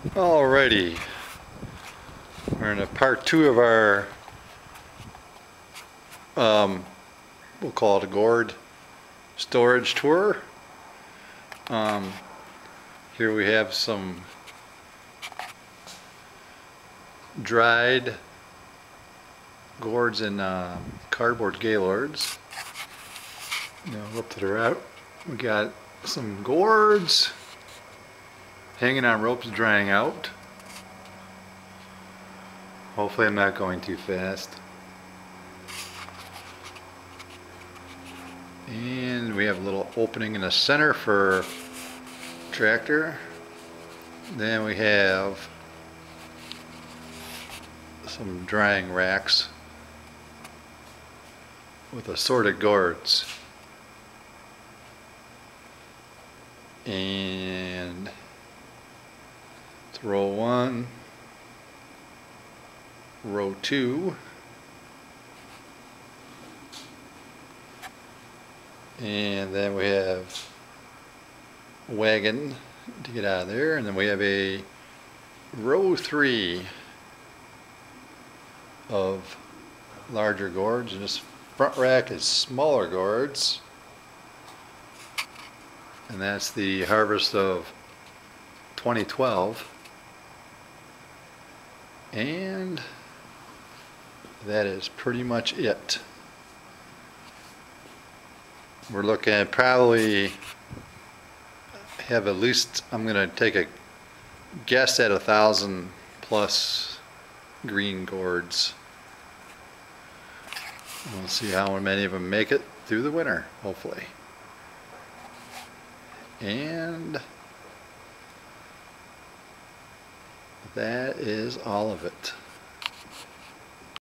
Alrighty, we're in a part 2 of our, we'll call it a gourd storage tour. Here we have some dried gourds and cardboard gaylords. Now up to the right, we got some gourds hanging on ropes, drying out. Hopefully I'm not going too fast. And we have a little opening in the center for tractor. Then we have some drying racks with assorted gourds. And it's row 1, row 2, and then we have a wagon to get out of there, and then we have a row 3 of larger gourds, and this front rack is smaller gourds, and that's the harvest of 2012. And that is pretty much it. We're looking at probably have at least, I'm going to take a guess at 1,000 plus green gourds. We'll see how many of them make it through the winter, hopefully. And that is all of it.